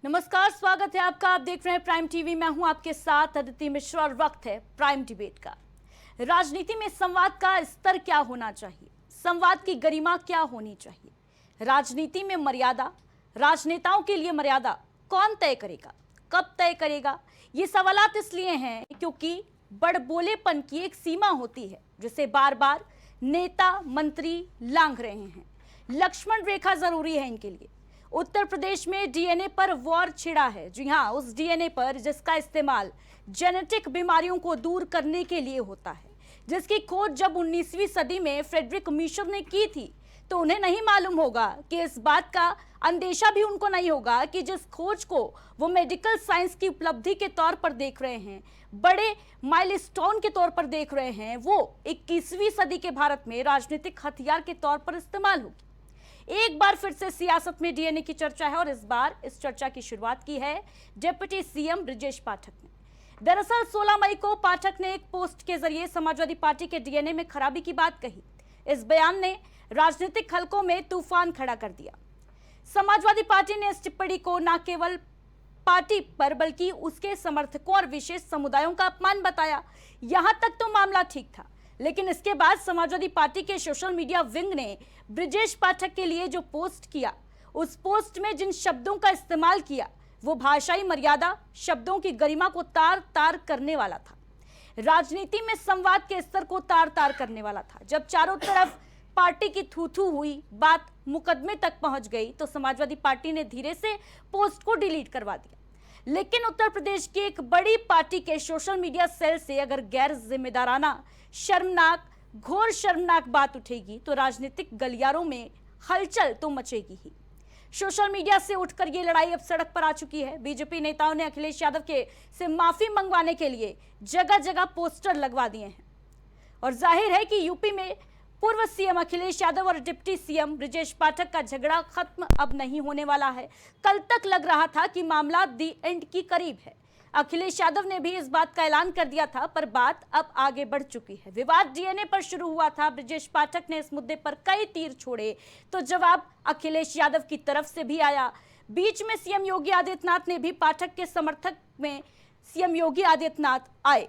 नमस्कार, स्वागत है आपका। आप देख रहे हैं प्राइम टीवी। मैं हूं आपके साथ अदिति मिश्रा और वक्त है प्राइम डिबेट का। राजनीति में संवाद का स्तर क्या होना चाहिए, संवाद की गरिमा क्या होनी चाहिए, राजनीति में मर्यादा, राजनेताओं के लिए मर्यादा कौन तय करेगा, कब तय करेगा? ये सवालात इसलिए हैं क्योंकि बड़बोलेपन की एक सीमा होती है जिसे बार बार नेता मंत्री लांघ रहे हैं। लक्ष्मण रेखा जरूरी है इनके लिए। उत्तर प्रदेश में डीएनए पर वॉर छिड़ा है। जी हाँ, उस डीएनए पर जिसका इस्तेमाल जेनेटिक बीमारियों को दूर करने के लिए होता है, जिसकी खोज जब 19वीं सदी में फ्रेडरिक मीशर ने की थी, तो उन्हें नहीं मालूम होगा कि इस बात का अंदेशा भी उनको नहीं होगा कि जिस खोज को वो मेडिकल साइंस की उपलब्धि के तौर पर देख रहे हैं, बड़े माइलस्टोन के तौर पर देख रहे हैं, वो 21वीं सदी के भारत में राजनीतिक हथियार के तौर पर इस्तेमाल होगी। एक बार फिर से सियासत में डीएनए की चर्चा है और इस बार इस चर्चा की शुरुआत की है डिप्टी सीएम ब्रजेश पाठक ने। दरअसल 16 मई को पाठक ने एक पोस्ट के जरिए समाजवादी पार्टी के डीएनए में खराबी की बात कही। इस बयान ने राजनीतिक हलकों में तूफान खड़ा कर दिया। समाजवादी पार्टी ने इस टिप्पणी को न केवल पार्टी पर बल्कि उसके समर्थकों और विशेष समुदायों का अपमान बताया। यहां तक तो मामला ठीक था, लेकिन इसके बाद समाजवादी पार्टी के सोशल मीडिया विंग ने ब्रजेश पाठक के लिए जो पोस्ट किया, उस पोस्ट में जिन शब्दों का इस्तेमाल किया, वो भाषाई मर्यादा, शब्दों की गरिमा को तार तार करने वाला था। राजनीति में संवाद के स्तर को तार तार करने वाला था। जब चारों तरफ पार्टी की थू थू हुई, बात मुकदमे तक पहुंच गई, तो समाजवादी पार्टी ने धीरे से पोस्ट को डिलीट करवा दिया। लेकिन उत्तर प्रदेश की एक बड़ी पार्टी के सोशल मीडिया सेल से अगर गैर जिम्मेदाराना, शर्मनाक, घोर शर्मनाक बात उठेगी तो राजनीतिक गलियारों में हलचल तो मचेगी ही। सोशल मीडिया से उठकर ये लड़ाई अब सड़क पर आ चुकी है। बीजेपी नेताओं ने अखिलेश यादव के से माफी मंगवाने के लिए जगह जगह पोस्टर लगवा दिए हैं और जाहिर है कि यूपी में पूर्व सीएम अखिलेश यादव और डिप्टी सीएम ब्रजेश पाठक का झगड़ा खत्म अब नहीं होने वाला है। कल तक लग रहा था कि मामला दी एंड की करीब है। अखिलेश यादव ने भी इस बात का ऐलान कर दिया था, पर बात अब आगे बढ़ चुकी है। विवाद डीएनए पर शुरू हुआ था। ब्रजेश पाठक ने इस मुद्दे पर कई तीर छोड़े तो जवाब अखिलेश यादव की तरफ से भी आया। बीच में सीएम योगी आदित्यनाथ ने भी पाठक के समर्थक में सीएम योगी आदित्यनाथ आए।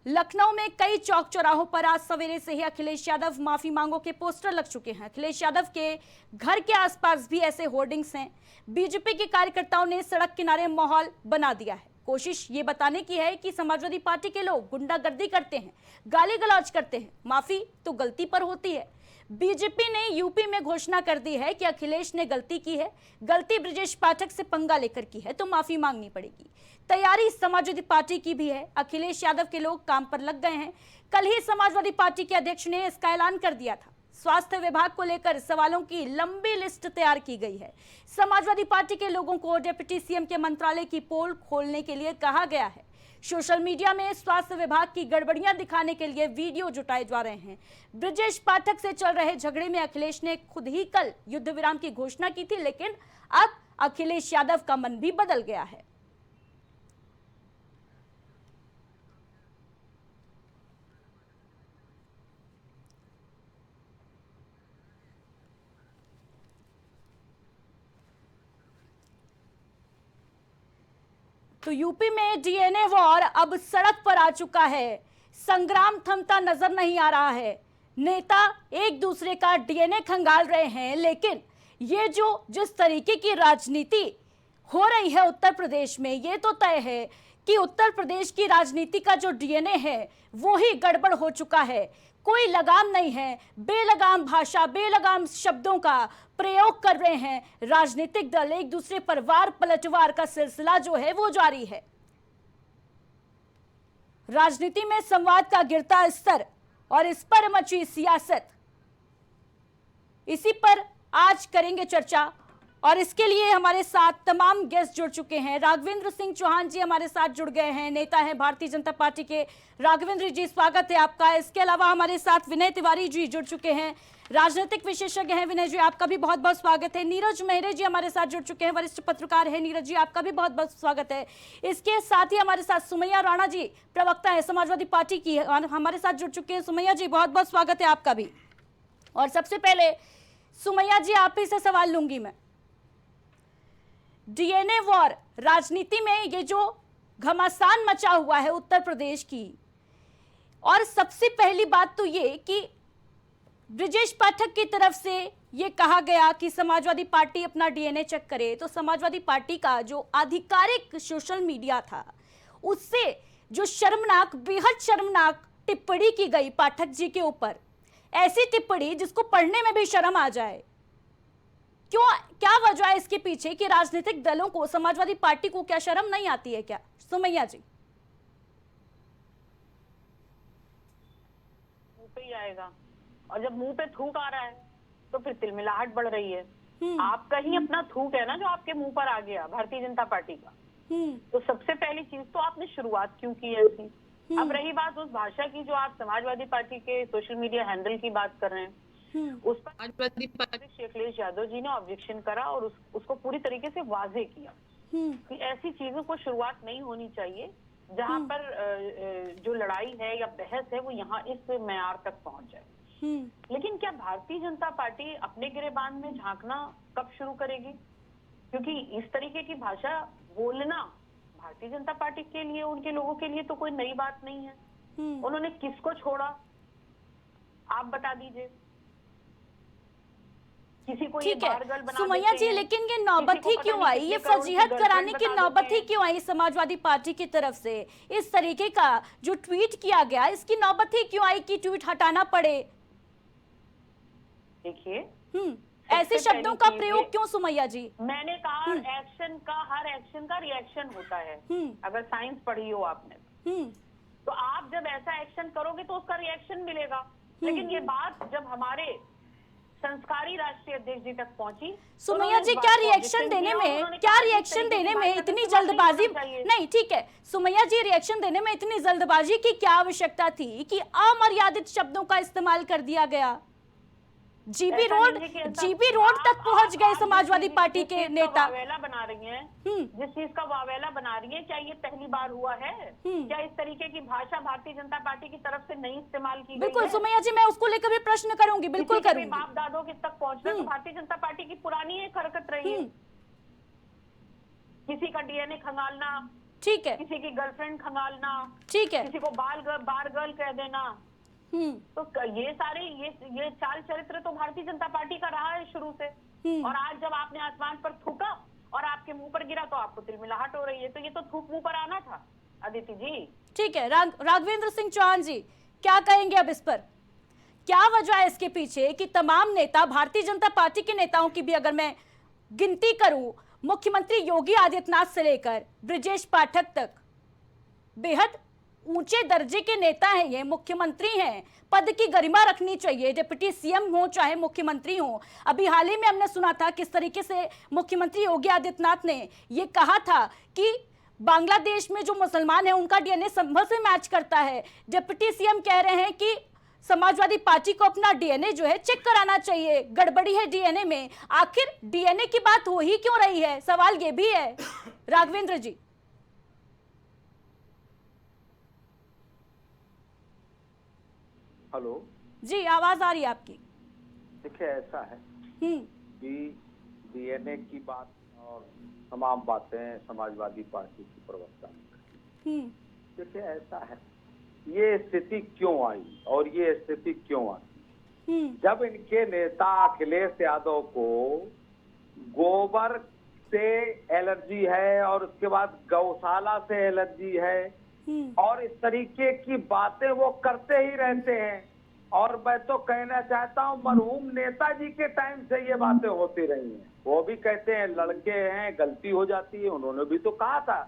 लखनऊ में कई चौक चौराहों पर आज सवेरे से ही अखिलेश यादव माफी मांगो के पोस्टर लग चुके हैं। अखिलेश यादव के घर के आसपास भी ऐसे होर्डिंग्स हैं। बीजेपी के कार्यकर्ताओं ने सड़क किनारे माहौल बना दिया है। कोशिश ये बताने की है कि समाजवादी पार्टी के लोग गुंडागर्दी करते हैं, गाली गलौज करते हैं, माफी तो गलती पर होती है। बीजेपी ने यूपी में घोषणा कर दी है कि अखिलेश ने गलती की है, गलती ब्रजेश पाठक से पंगा लेकर की है तो माफी मांगनी पड़ेगी। तैयारी समाजवादी पार्टी की भी है। अखिलेश यादव के लोग काम पर लग गए हैं। कल ही समाजवादी पार्टी के अध्यक्ष ने इसका ऐलान कर दिया था। स्वास्थ्य विभाग को लेकर सवालों की लंबी लिस्ट तैयार की गई है। समाजवादी पार्टी के लोगों को डिप्टी सीएम के मंत्रालय की पोल खोलने के लिए कहा गया है। सोशल मीडिया में स्वास्थ्य विभाग की गड़बड़ियां दिखाने के लिए वीडियो जुटाए जा रहे हैं। ब्रजेश पाठक से चल रहे झगड़े में अखिलेश ने खुद ही कल युद्ध विराम की घोषणा की थी, लेकिन अब अखिलेश यादव का मन भी बदल गया है। तो यूपी में डीएनए वॉर अब सड़क पर आ चुका है। संग्राम थमता नजर नहीं आ रहा है। नेता एक दूसरे का डीएनए खंगाल रहे हैं, लेकिन ये जो जिस तरीके की राजनीति हो रही है उत्तर प्रदेश में, ये तो तय है कि उत्तर प्रदेश की राजनीति का जो डीएनए है वो ही गड़बड़ हो चुका है। कोई लगाम नहीं है। बेलगाम भाषा, बेलगाम शब्दों का प्रयोग कर रहे हैं राजनीतिक दल। एक दूसरे पर वार पलटवार का सिलसिला जो है वो जारी है। राजनीति में संवाद का गिरता स्तर और इस पर मची सियासत, इसी पर आज करेंगे चर्चा और इसके लिए हमारे साथ तमाम गेस्ट जुड़ चुके हैं। राघवेंद्र सिंह चौहान जी हमारे साथ जुड़ गए हैं, नेता हैं भारतीय जनता पार्टी के। राघवेंद्र जी, स्वागत है आपका। इसके अलावा हमारे साथ विनय तिवारी जी जुड़ चुके हैं, राजनीतिक विशेषज्ञ हैं। विनय जी, आपका भी बहुत बहुत स्वागत है। नीरज मेहरे जी हमारे साथ जुड़ चुके हैं, वरिष्ठ पत्रकार हैं। नीरज जी, आपका भी बहुत बहुत स्वागत है। इसके साथ ही हमारे साथ सुमैया राणा जी, प्रवक्ता है समाजवादी पार्टी की, हमारे साथ जुड़ चुके हैं। सुमैया जी, बहुत बहुत स्वागत है आपका भी। और सबसे पहले सुमैया जी, आप ही से सवाल लूंगी मैं। डीएनए वॉर, राजनीति में ये जो घमासान मचा हुआ है उत्तर प्रदेश की, और सबसे पहली बात तो ये कि ब्रिजेश पाठक की तरफ से ये कहा गया कि समाजवादी पार्टी अपना डीएनए चेक करे, तो समाजवादी पार्टी का जो आधिकारिक सोशल मीडिया था उससे जो शर्मनाक, बेहद शर्मनाक टिप्पणी की गई पाठक जी के ऊपर, ऐसी टिप्पणी जिसको पढ़ने में भी शर्म आ जाए। क्यों, क्या वजह है इसके पीछे कि राजनीतिक दलों को, समाजवादी पार्टी को क्या शर्म नहीं आती है क्या? सुमैया जी। मुंह पे ही आएगा, और जब मुंह पे थूक आ रहा है तो फिर तिलमिलाहट बढ़ रही है। आपका ही अपना थूक है ना जो आपके मुंह पर आ गया, भारतीय जनता पार्टी का। तो सबसे पहली चीज तो आपने शुरुआत क्यों की ऐसी? अब रही बात उस भाषा की जो आप समाजवादी पार्टी के सोशल मीडिया हैंडल की बात कर रहे हैं, उस पर शेखलेश यादव जी ने ऑब्जेक्शन करा और उसको पूरी तरीके से वाजे किया कि ऐसी चीजों को शुरुआत नहीं होनी चाहिए जहां पर जो लड़ाई है या बहस है वो यहाँ इस मेयार तक पहुंच जाए। लेकिन क्या भारतीय जनता पार्टी अपने गिरेबान में झांकना कब शुरू करेगी? क्योंकि इस तरीके की भाषा बोलना भारतीय जनता पार्टी के लिए, उनके लोगों के लिए तो कोई नई बात नहीं है। उन्होंने किसको छोड़ा आप बता दीजिए। किसी को ठीक है सुमैया जी, लेकिन ये नौबत ही क्यों आई, ये फजीहत कराने की नौबत ही क्यों आई समाजवादी पार्टी की तरफ से? इस तरीके का जो ट्वीट किया गया, इसकी नौबत ही क्यों आई कि ट्वीट हटाना पड़े? देखिए ऐसे शब्दों का प्रयोग क्यों सुमैया जी? मैंने कहा हर एक्शन का रिएक्शन होता है। अगर साइंस पढ़ी हो आपने तो आप जब ऐसा एक्शन करोगे तो उसका रिएक्शन मिलेगा। लेकिन ये बात जब हमारे संस्कारी राष्ट्रीय अध्यक्ष जी तक पहुंची, सुमैया जी क्या रिएक्शन देने में इतनी जल्दबाजी? नहीं ठीक है सुमैया जी, रिएक्शन देने में इतनी जल्दबाजी की क्या आवश्यकता थी कि अमर्यादित शब्दों का इस्तेमाल कर दिया गया? जीबी रोड तक पहुंच गए समाजवादी पार्टी के नेता। वावेला बना रही हैं, जिस चीज का वावेला बना रही है, क्या ये पहली बार हुआ है? क्या इस तरीके की भाषा भारतीय जनता पार्टी की तरफ से नहीं इस्तेमाल की गई? बिल्कुल सुमैया जी, मैं उसको लेकर भी प्रश्न करूंगी, बिल्कुल करूंगी। बाप दादों के तक पहुंचना तो भारतीय जनता पार्टी की पुरानी एक हरकत रही है। किसी का डीएनए खंगालना, ठीक है, किसी की गर्लफ्रेंड खंगालना, ठीक है, किसी को बार गर्ल कह देना, तो ये सारे ये चाल चरित्र तो भारतीय जनता पार्टी का रहा है शुरू से। और आज जब आपने आसमान पर थूका और आपके मुंह पर गिरा तो आपको तिलमिलाहट हो रही है। तो ये तो थूक मुंह पर आना था अदिति जी। ठीक है राघवेंद्र सिंह चौहान जी, क्या कहेंगे अब इस पर? क्या वजह है इसके पीछे कि तमाम नेता, भारतीय जनता पार्टी के नेताओं की भी अगर मैं गिनती करूं, मुख्यमंत्री योगी आदित्यनाथ से लेकर ब्रिजेश पाठक तक, बेहद ऊंचे दर्जे के नेता हैं, ये मुख्यमंत्री हैं, पद की गरिमा रखनी चाहिए, डिप्टी सीएम हो चाहे मुख्यमंत्री हो। अभी हाल ही में हमने सुना था किस तरीके से मुख्यमंत्री योगी आदित्यनाथ ने ये कहा था कि बांग्लादेश में जो मुसलमान है उनका डीएनए संभव से मैच करता है। डिप्टी सीएम कह रहे हैं कि समाजवादी पार्टी को अपना डीएनए जो है चेक कराना चाहिए, गड़बड़ी है डीएनए में। आखिर डीएनए की बात हो ही क्यों रही है, सवाल ये भी है राघवेंद्र जी। हेलो जी, आवाज आ रही है आपकी। देखिए ऐसा है कि डीएनए की बात और तमाम बातें समाजवादी पार्टी की प्रवक्ता। देखिए ऐसा है, ये स्थिति क्यों आई और ये स्थिति क्यों आई? जब इनके नेता अखिलेश यादव को गोबर से एलर्जी है और उसके बाद गौशाला से एलर्जी है और इस तरीके की बातें वो करते ही रहते हैं। और मैं तो कहना चाहता हूँ मरहूम नेताजी के टाइम से ये बातें होती रही हैं। वो भी कहते हैं लड़के हैं, गलती हो जाती है, उन्होंने भी तो कहा था।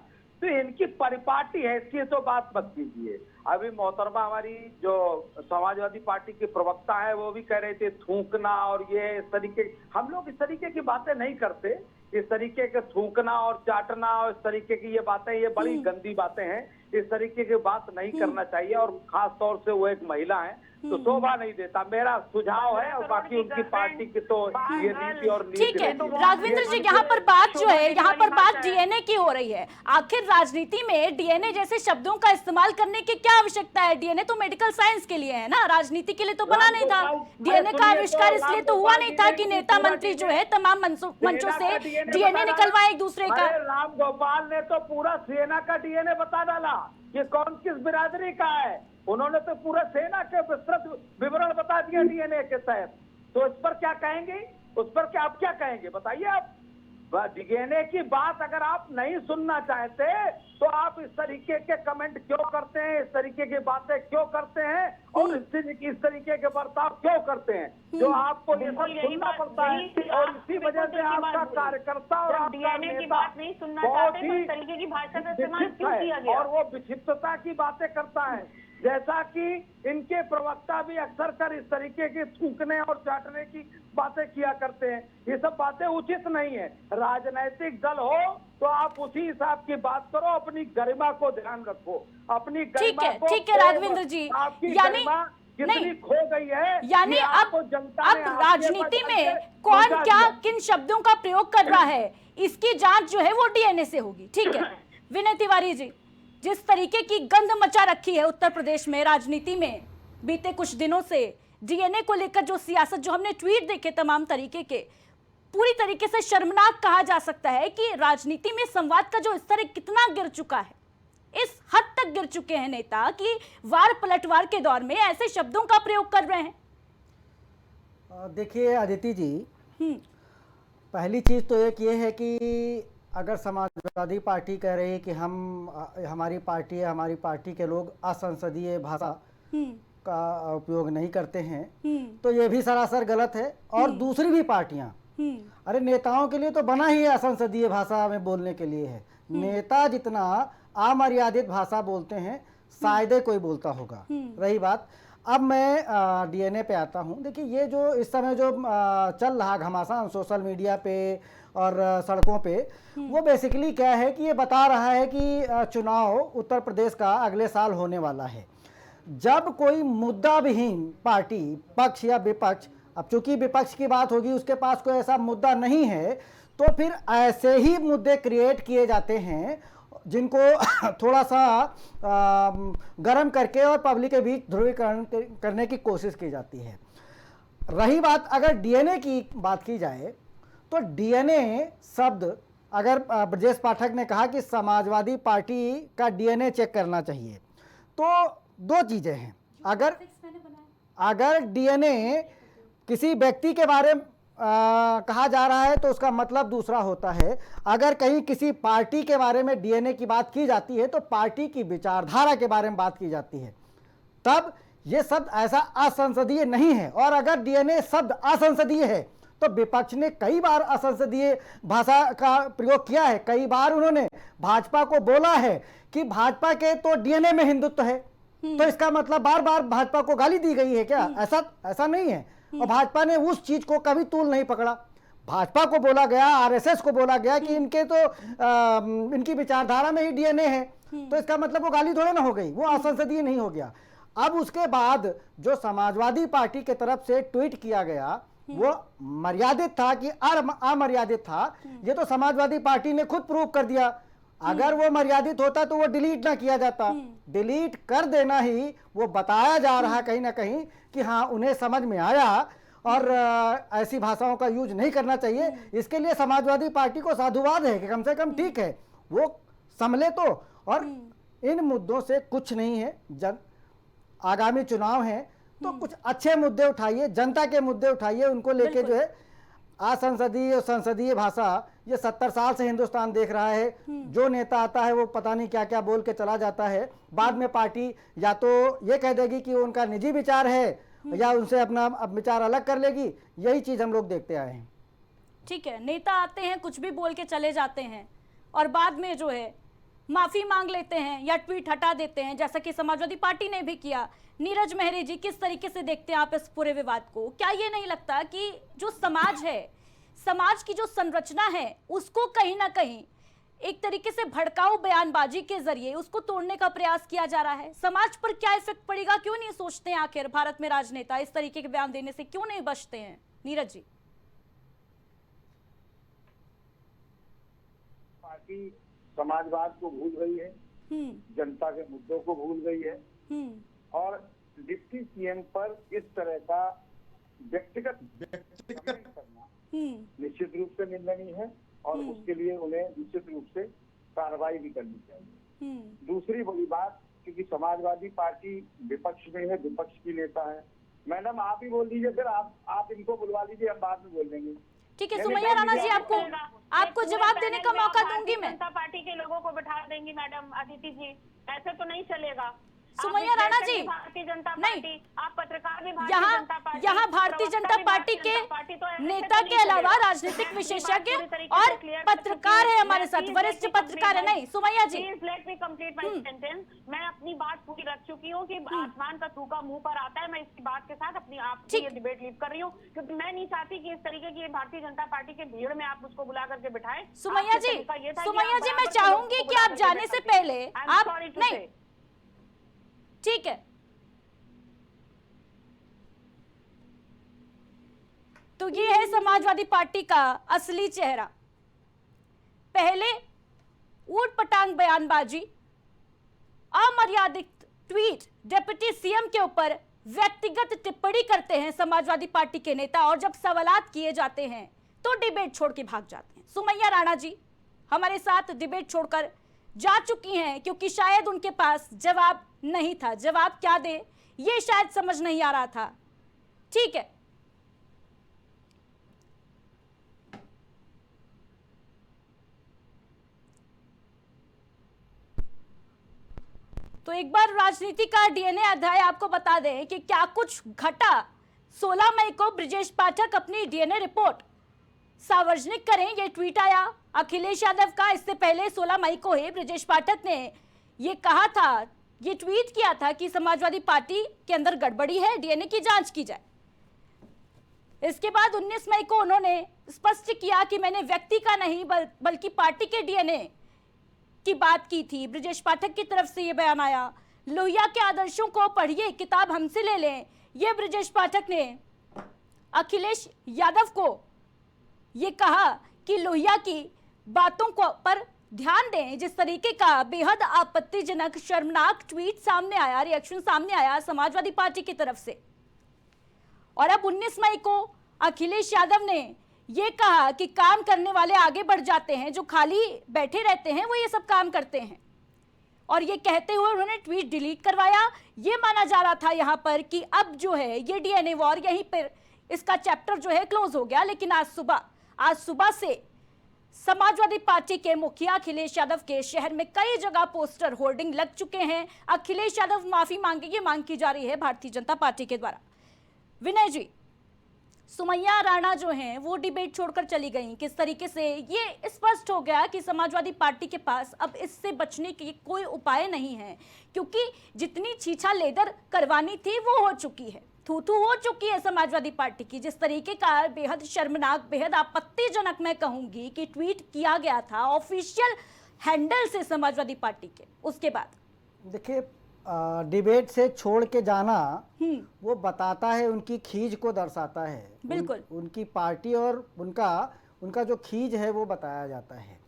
तो इनकी परिपाटी है, इसकी तो बात मत कीजिए। अभी मोहतरमा हमारी जो समाजवादी पार्टी के प्रवक्ता है वो भी कह रहे थे थूकना और ये इस तरीके, हम लोग इस तरीके की बातें नहीं करते। इस तरीके के थूकना और चाटना और इस तरीके की ये बातें, ये बड़ी गंदी बातें हैं। इस तरीके की बात नहीं करना चाहिए, और खास तौर से वो एक महिला है तो शोभा नहीं देता। मेरा सुझाव है, और बाकी उनकी पार्टी की तो ये नीति और नीति। ठीक है राघवेंद्र जी, यहाँ पर बात जो है, यहाँ पर बात डीएनए की हो रही है। आखिर राजनीति में डीएनए जैसे शब्दों का इस्तेमाल करने की क्या आवश्यकता है? डीएनए तो मेडिकल साइंस के लिए है ना, राजनीति के लिए तो बना नहीं था। डीएनए का आविष्कार इसलिए तो हुआ नहीं था कि नेता मंत्री जो है तमाम मंचों से डीएनए निकलवाए एक दूसरे का। राम गोपाल ने तो पूरा सेना का डीएनए बता डाला, ये कौन किस बिरादरी का है। उन्होंने तो पूरा सेना के विस्तृत विवरण बता दिया डीएनए के तहत। तो इस पर क्या कहेंगे, उस पर क्या आप क्या कहेंगे बताइए आप। डीएनए की बात अगर आप नहीं सुनना चाहते तो आप इस तरीके के कमेंट क्यों करते हैं, इस तरीके की बातें क्यों करते हैं, और इस तरीके के बर्ताव क्यों करते हैं, जो आपको ये सब सुनना पड़ता है। और इसी वजह से आपका कार्यकर्ता और आपका नेता बहुत ही तरीके की भाषा का इस्तेमाल क्यों किया गया, और वो विक्षिप्तता की बातें करता है। जैसा कि इनके प्रवक्ता भी अक्सर कर इस तरीके के थूकने और चाटने की बातें किया करते हैं। ये सब बातें उचित नहीं है। राजनीतिक दल हो तो आप उसी हिसाब की बात करो, अपनी गरिमा को ध्यान रखो, अपनी गरिमा को। ठीक है राघवेंद्र जी, यानी कितनी खो गई है, यानी अब राजनीति में कौन क्या किन शब्दों का प्रयोग कर रहा है, इसकी जांच जो है वो डीएनए से होगी। ठीक है विनय तिवारी जी, जिस तरीके की गंध मचा रखी है उत्तर प्रदेश में राजनीति में बीते कुछ दिनों से, डीएनए को लेकर जो सियासत, जो हमने ट्वीट देखे तमाम तरीके के, पूरी तरीके से शर्मनाक कहा जा सकता है कि राजनीति में संवाद का जो स्तर कितना गिर चुका है। इस हद तक गिर चुके हैं नेता कि वार पलटवार के दौर में ऐसे शब्दों का प्रयोग कर रहे हैं। देखिए अदिति जी, पहली चीज तो एक ये है कि अगर समाजवादी पार्टी कह रही है कि हमारी पार्टी है, हमारी पार्टी के लोग असंसदीय भाषा का उपयोग नहीं करते हैं, तो ये भी सरासर गलत है। और दूसरी भी पार्टियां, अरे नेताओं के लिए तो बना ही है असंसदीय भाषा में बोलने के लिए है। नेता जितना अमर्यादित भाषा बोलते हैं शायद ही कोई बोलता होगा। रही बात, अब मैं डीएनए पे आता हूँ। देखिए ये जो इस समय जो चल रहा घमासान सोशल मीडिया पे और सड़कों पे, वो बेसिकली क्या है कि ये बता रहा है कि चुनाव उत्तर प्रदेश का अगले साल होने वाला है। जब कोई मुद्दा विहीन पार्टी, पक्ष या विपक्ष, अब चूंकि विपक्ष की बात होगी, उसके पास कोई ऐसा मुद्दा नहीं है, तो फिर ऐसे ही मुद्दे क्रिएट किए जाते हैं जिनको थोड़ा सा गर्म करके और पब्लिक के बीच ध्रुवीकरण करने की कोशिश की जाती है। रही बात अगर डीएनए की बात की जाए, तो डीएनए शब्द, अगर ब्रजेश पाठक ने कहा कि समाजवादी पार्टी का डीएनए चेक करना चाहिए, तो दो चीज़ें हैं। अगर डीएनए किसी व्यक्ति के बारे में कहा जा रहा है तो उसका मतलब दूसरा होता है। अगर कहीं किसी पार्टी के बारे में डीएनए की बात की जाती है तो पार्टी की विचारधारा के बारे में बात की जाती है, तब ये शब्द ऐसा असंसदीय नहीं है। और अगर डीएनए शब्द असंसदीय है तो विपक्ष ने कई बार असंसदीय भाषा का प्रयोग किया है। कई बार उन्होंने भाजपा को बोला है कि भाजपा के तो डीएनए में हिंदुत्व है, तो इसका मतलब बार बार भाजपा को गाली दी गई है क्या? ऐसा नहीं है। और भाजपा ने उस चीज को कभी तूल नहीं पकड़ा। भाजपा को बोला गया, आरएसएस को बोला गया कि इनके तो इनकी विचारधारा में ही डीएनए है, तो इसका मतलब वो गाली थोड़े ना हो गई, वो असंसदीय नहीं हो गया। अब उसके बाद जो समाजवादी पार्टी के तरफ से ट्वीट किया गया वो मर्यादित था कि अमर्यादित था, ये तो समाजवादी पार्टी ने खुद प्रूव कर दिया। अगर वो मर्यादित होता तो वो डिलीट ना किया जाता। डिलीट कर देना ही वो बताया जा रहा कहीं ना कहीं कि हाँ उन्हें समझ में आया और ऐसी भाषाओं का यूज नहीं करना चाहिए। इसके लिए समाजवादी पार्टी को साधुवाद है कि कम से कम ठीक है वो संभले तो। और इन मुद्दों से कुछ नहीं है, आगामी चुनाव हैं तो कुछ अच्छे मुद्दे उठाइए, जनता के मुद्दे उठाइए, उनको लेके जो है असंसदीय और संसदीय भाषा, ये 70 साल से हिंदुस्तान देख रहा है। जो नेता आता है वो पता नहीं क्या क्या बोल के चला जाता है, बाद में पार्टी या तो ये कह देगी कि उनका निजी विचार है या उनसे अपना विचार अलग कर लेगी। यही चीज हम लोग देखते आए हैं। ठीक है, नेता आते हैं कुछ भी बोल के चले जाते हैं और बाद में जो है माफी मांग लेते हैं या ट्वीट हटा देते हैं, जैसा कि समाजवादी पार्टी ने भी किया। नीरज मेहरी जी, किस तरीके से देखते हैं आप इस पूरे विवाद को? क्या ये नहीं लगता कि जो समाज है, समाज की जो संरचना है, उसको कहीं ना कहीं एक तरीके से भड़काऊ बयानबाजी के जरिए उसको तोड़ने का प्रयास किया जा रहा है। समाज पर क्या इफेक्ट पड़ेगा, क्यों नहीं सोचते हैं आखिर भारत में राजनेता इस तरीके के बयान देने से क्यों नहीं बचते हैं? नीरज जी। पार्टी समाजवाद को भूल गई है, जनता के मुद्दों को भूल गई है और डिप्टी सीएम पर इस तरह का व्यक्तिगत करना निश्चित रूप से निंदनीय है और उसके लिए उन्हें निश्चित रूप से कार्रवाई भी करनी चाहिए। दूसरी बड़ी बात, क्योंकि समाजवादी पार्टी विपक्ष में है, विपक्ष की नेता है। मैडम आप ही बोल दीजिए, फिर आप इनको बुलवा लीजिए, हम बाद में बोल देंगे। ठीक है सुमैया राणा जी, आपको जवाब देने का मौका दूंगी मैं। जनता पार्टी के लोगों को बिठा देंगी मैडम अदिति जी, ऐसे तो नहीं चलेगा। सुमैया राणा जी, भारतीय जनता नहीं, पार्टी, आप पत्रकार भी यहाँ भारतीय जनता पार्टी के नेता के अलावा राजनीतिक विशेषज्ञ और पत्रकार है हमारे साथ, वरिष्ठ पत्रकार है। नहीं Sumaiya ji, please let me complete my sentence. मैं अपनी बात पूरी रख चुकी हूँ कि आसमान का थूका मुंह पर आता है। मैं इसकी बात के साथ अपनी आपकी ये डिबेट लीव कर रही हूँ, क्योंकि मैं नहीं चाहती कि इस तरीके की भारतीय जनता पार्टी के भीड़ में आप उसको बुला करके बिठाए। सुमैया जी, मैं चाहूंगी कि आप जाने से पहले आप नहीं, ठीक है, तो ये है समाजवादी पार्टी का असली चेहरा। पहले ऊट-पटांग बयानबाजी, अमर्यादित ट्वीट, डिप्टी सीएम के ऊपर व्यक्तिगत टिप्पणी करते हैं समाजवादी पार्टी के नेता, और जब सवालात किए जाते हैं तो डिबेट छोड़ के भाग जाते हैं। सुमैया राणा जी हमारे साथ डिबेट छोड़कर जा चुकी हैं, क्योंकि शायद उनके पास जवाब नहीं था। जवाब क्या दे ये शायद समझ नहीं आ रहा था। ठीक है, तो एक बार राजनीति का डीएनए अध्याय आपको बता दें कि क्या कुछ घटा। 16 मई को ब्रजेश पाठक अपनी डीएनए रिपोर्ट सार्वजनिक करें, ये ट्वीट आया अखिलेश यादव का। इससे पहले 16 मई को ही ब्रजेश पाठक ने ये कहा था, ये ट्वीट किया था कि समाजवादी पार्टी के अंदर गड़बड़ी है, डीएनए की जांच की जाए। इसके बाद 19 मई को उन्होंने स्पष्ट किया कि मैंने व्यक्ति का नहीं बल्कि पार्टी के डीएनए की बात की थी। ब्रजेश पाठक की तरफ से यह बयान आया। लोहिया के आदर्शों को पढ़िए, किताब हमसे ले लें, यह ब्रजेश पाठक ने अखिलेश यादव को ये कहा कि लोहिया की बातों को पर ध्यान दें। जिस तरीके का बेहद आपत्तिजनक शर्मनाक ट्वीट सामने आया, रिएक्शन सामने आया समाजवादी पार्टी की तरफ से। और अब 19 मई को अखिलेश यादव ने ये कहा कि काम करने वाले आगे बढ़ जाते हैं, जो खाली बैठे रहते हैं वो ये सब काम करते हैं। और ये कहते हुए उन्होंने ट्वीट डिलीट करवाया। ये माना जा रहा था यहाँ पर कि अब जो है ये डीएनए वॉर यहीं पर इसका चैप्टर जो है क्लोज हो गया। लेकिन आज सुबह से समाजवादी पार्टी के मुखिया अखिलेश यादव के शहर में कई जगह पोस्टर होर्डिंग लग चुके हैं। अखिलेश यादव माफी मांगे, ये मांग की जा रही है भारतीय जनता पार्टी के द्वारा। विनय जी, सुमैया राणा जो हैं वो डिबेट छोड़कर चली गई। किस तरीके से ये स्पष्ट हो गया कि समाजवादी पार्टी के पास अब इससे बचने की कोई उपाय नहीं है, क्योंकि जितनी छीछा लेदर करवानी थी वो हो चुकी है, थू-थू हो चुकी है समाजवादी पार्टी की। जिस तरीके का बेहद शर्मनाक, बेहद आपत्तिजनक मैं कहूंगी कि ट्वीट किया गया था ऑफिशियल हैंडल से समाजवादी पार्टी के, उसके बाद देखिए डिबेट से छोड़ के जाना वो बताता है, उनकी खींच को दर्शाता है। बिल्कुल उनकी पार्टी और उनका जो खींच है वो बताया जाता है।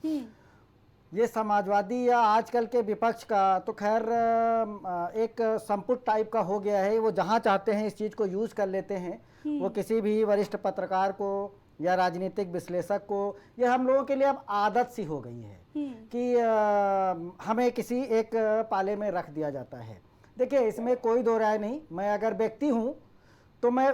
ये समाजवादी या आजकल के विपक्ष का तो खैर एक संपुट टाइप का हो गया है। वो जहाँ चाहते हैं इस चीज़ को यूज़ कर लेते हैं। वो किसी भी वरिष्ठ पत्रकार को या राजनीतिक विश्लेषक को, ये हम लोगों के लिए अब आदत सी हो गई है कि हमें किसी एक पाले में रख दिया जाता है। देखिए इसमें कोई दो राय नहीं। मैं अगर व्यक्ति हूँ तो मैं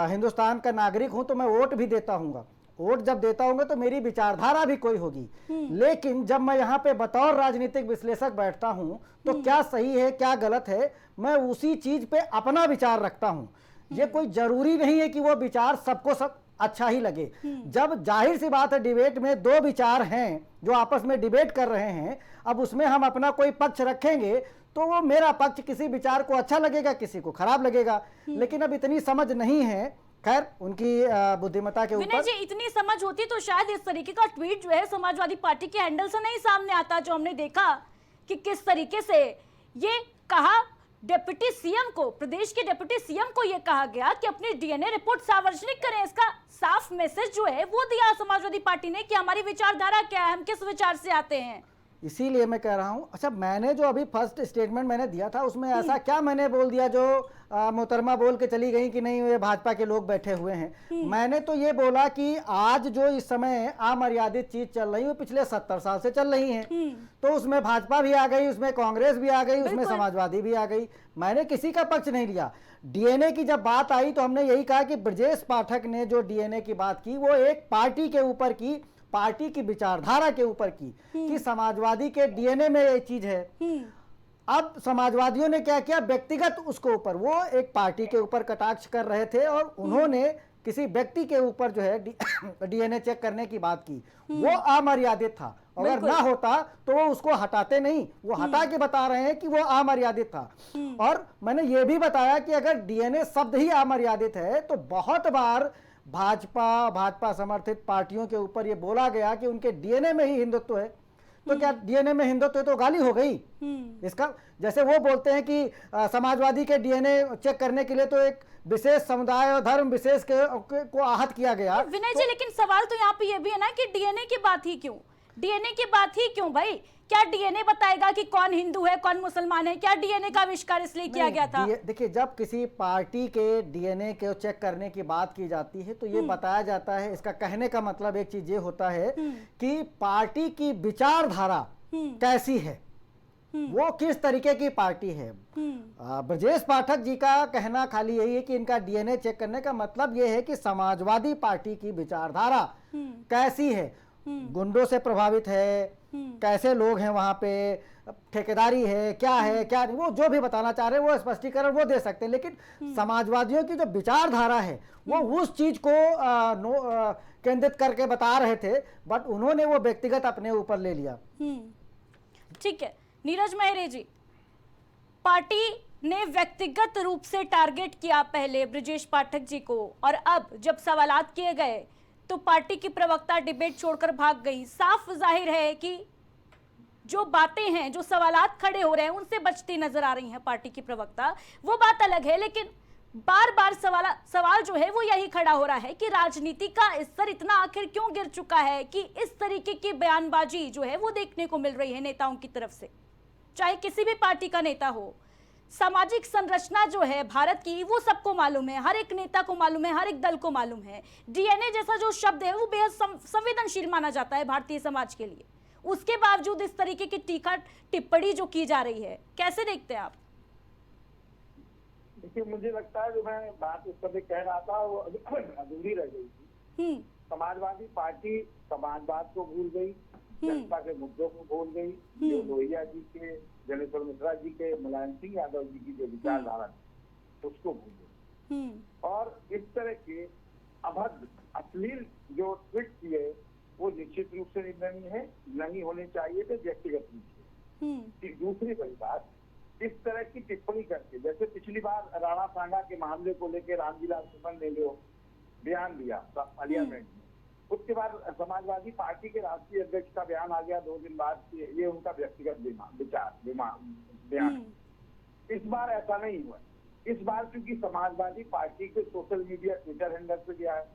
हिंदुस्तान का नागरिक हूँ, तो मैं वोट भी देता हूँगा। वोट जब देता हूँगा तो मेरी विचारधारा भी कोई होगी। लेकिन जब मैं यहाँ पे बतौर राजनीतिक विश्लेषक बैठता हूँ तो क्या सही है क्या गलत है, मैं उसी चीज पे अपना विचार रखता हूँ। ये कोई जरूरी नहीं है कि वो विचार सबको सब अच्छा ही लगे। जब जाहिर सी बात है डिबेट में दो विचार हैं जो आपस में डिबेट कर रहे हैं, अब उसमें हम अपना कोई पक्ष रखेंगे तो वो मेरा पक्ष किसी विचार को अच्छा लगेगा, किसी को खराब लगेगा। लेकिन अब इतनी समझ नहीं है खैर उनकी बुद्धिमत्ता के विनय ऊपर। जी, इतनी समझ होती तो शायद इस तरीके का ट्वीट जो है समाजवादी पार्टी के हैंडल से नहीं सामने आता, जो हमने देखा कि किस तरीके से ये कहा डिप्टी सीएम को, प्रदेश के डिप्टी सीएम को ये कहा गया कि अपनी डीएनए रिपोर्ट सार्वजनिक करें। इसका साफ मैसेज जो है वो दिया समाजवादी पार्टी ने कि हमारी विचारधारा क्या है, हम किस विचार से आते हैं। इसीलिए मैं कह रहा हूं, अच्छा मैंने जो अभी फर्स्ट स्टेटमेंट मैंने दिया था उसमें ऐसा क्या मैंने बोल दिया जो मोहतरमा बोल के चली गई कि नहीं ये भाजपा के लोग बैठे हुए हैं। मैंने तो ये बोला कि आज जो इस समय अमर्यादित चीज चल रही है पिछले 70 साल से चल रही है, तो उसमें भाजपा भी आ गई, उसमें कांग्रेस भी आ गई, उसमें समाजवादी भी आ गई। मैंने किसी का पक्ष नहीं लिया। डीएनए की जब बात आई तो हमने यही कहा कि ब्रजेश पाठक ने जो डीएनए की बात की वो एक पार्टी के ऊपर की, पार्टी की विचारधारा के ऊपर की कि समाजवादी के डीएनए में ये चीज है। अब समाजवादियों ने क्या किया, व्यक्तिगत उसको ऊपर, वो एक पार्टी के ऊपर कटाक्ष कर रहे थे और उन्होंने किसी व्यक्ति के ऊपर जो है डीएनए चेक करने की बात की, वो अमर्यादित था। अगर ना होता तो वो उसको हटाते नहीं, वो हटा के बता रहे हैं कि वो अमर्यादित था। और मैंने ये भी बताया कि अगर डीएनए शब्द ही अमर्यादित है तो बहुत बार भाजपा समर्थित पार्टियों के ऊपर ये बोला गया कि उनके डीएनए में ही हिंदुत्व है, तो क्या डीएनए में हिंदुत्व है तो गाली हो गई इसका। जैसे वो बोलते हैं कि समाजवादी के डीएनए चेक करने के लिए तो एक विशेष समुदाय और धर्म विशेष को आहत किया गया। विनय जी, लेकिन सवाल तो यहाँ पे ये भी है ना कि डीएनए की बात ही क्यों, डीएनए की बात ही क्यों भाई? क्या डीएनए बताएगा कि कौन हिंदू है कौन मुसलमान है? क्या डीएनए का आविष्कार इसलिए किया गया था? देखिए, जब किसी पार्टी के डीएनए को चेक करने की बात की जाती है तो ये बताया जाता है, इसका कहने का मतलब एक चीज ये होता है कि पार्टी की विचारधारा कैसी है, वो किस तरीके की पार्टी है। ब्रजेश पाठक जी का कहना खाली यही है कि इनका डीएनए चेक करने का मतलब ये है कि समाजवादी पार्टी की विचारधारा कैसी है, गुंडों से प्रभावित है, कैसे लोग हैं वहां पे, ठेकेदारी है, क्या है क्या नहीं, वो जो भी बताना चाह रहे हैं वो स्पष्टीकरण वो दे सकते हैं। लेकिन समाजवादियों की जो विचारधारा है वो उस चीज को केंद्रित करके बता रहे थे, बट उन्होंने वो व्यक्तिगत अपने ऊपर ले लिया। ठीक है नीरज मेहरे जी, पार्टी ने व्यक्तिगत रूप से टारगेट किया पहले ब्रजेश पाठक जी को, और अब जब सवालात किए गए तो पार्टी की प्रवक्ता डिबेट छोड़कर भाग गई। साफ जाहिर है कि जो बातें हैं, जो सवालात खड़े हो रहे हैं उनसे बचती नजर आ रही हैं पार्टी की प्रवक्ता, वो बात अलग है। लेकिन बार बार सवाल जो है वो यही खड़ा हो रहा है कि राजनीति का स्तर इतना आखिर क्यों गिर चुका है कि इस तरीके की बयानबाजी जो है वो देखने को मिल रही है नेताओं की तरफ से, चाहे किसी भी पार्टी का नेता हो। सामाजिक संरचना जो है भारत की वो सबको मालूम है, हर एक नेता को मालूम है, हर एक दल को मालूम है। डीएनए जैसा जो शब्द है वो बेहद संवेदनशील माना जाता है भारतीय समाज के लिए, उसके बावजूद इस तरीके की टीका टिप्पणी जो की जा रही है, कैसे देखते हैं आप? देखिए, मुझे लगता है जो मैं बात उस समय कह रहा था वो अधूरी रह गई थी। समाजवादी पार्टी समाजवाद को भूल गई, जनता के मुद्दों को भूल गई, जो लोहिया जी के, जनेश्वर मिश्रा जी के, मुलायम सिंह यादव जी की जो विचारधारा थी उसको भूल गई। और इस तरह के अभद्र अश्लील जो ट्वीट किए वो निश्चित रूप से नहीं होने चाहिए थे, व्यक्तिगत रूप से। दूसरी बड़ी बात, इस तरह की टिप्पणी करके, जैसे पिछली बार राणा सांगा के मामले को लेकर रामविलास सुमन ने जो बयान दिया पार्लियामेंट में, उसके बाद समाजवादी पार्टी के राष्ट्रीय अध्यक्ष का बयान आ गया 2 दिन बाद, ये उनका व्यक्तिगत बयान। इस बार ऐसा नहीं हुआ। इस बार क्योंकि समाजवादी पार्टी के सोशल मीडिया ट्विटर हैंडल पे गया है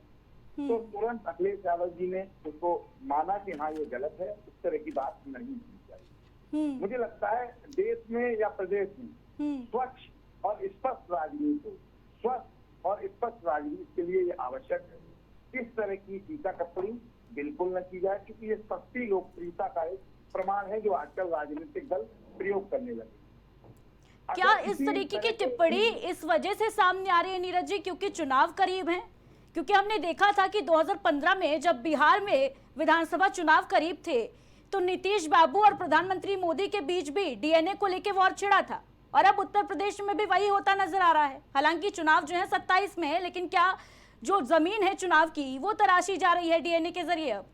तो तुरंत अखिलेश यादव जी ने उसको माना कि हाँ ये गलत है, इस तरह की बात नहीं होनी चाहिए। मुझे लगता है देश में या प्रदेश में स्वच्छ और स्पष्ट राजनीति, स्वस्थ और स्पष्ट राजनीति के लिए ये आवश्यक है। इस तरह की टीका टिप्पणी बिल्कुल न की जाए, क्योंकि ये सस्ती लोकप्रियता का एक प्रमाण है जो आजकल राजनीतिक दल प्रयोग करने लगे। क्या इस तरीके की टिप्पणी इस वजह से सामने आ रही है नीरज जी क्योंकि चुनाव करीब हैं? क्योंकि हमने देखा था कि 2015 में जब बिहार में विधानसभा चुनाव करीब थे तो नीतीश बाबू और प्रधानमंत्री मोदी के बीच भी डीएनए को लेकर वॉर छिड़ा था, और अब उत्तर प्रदेश में भी वही होता नजर आ रहा है। हालांकि चुनाव जो है 27 में है, लेकिन क्या जो जमीन है चुनाव की वो तराशी जा रही है डीएनए के जरिए? अब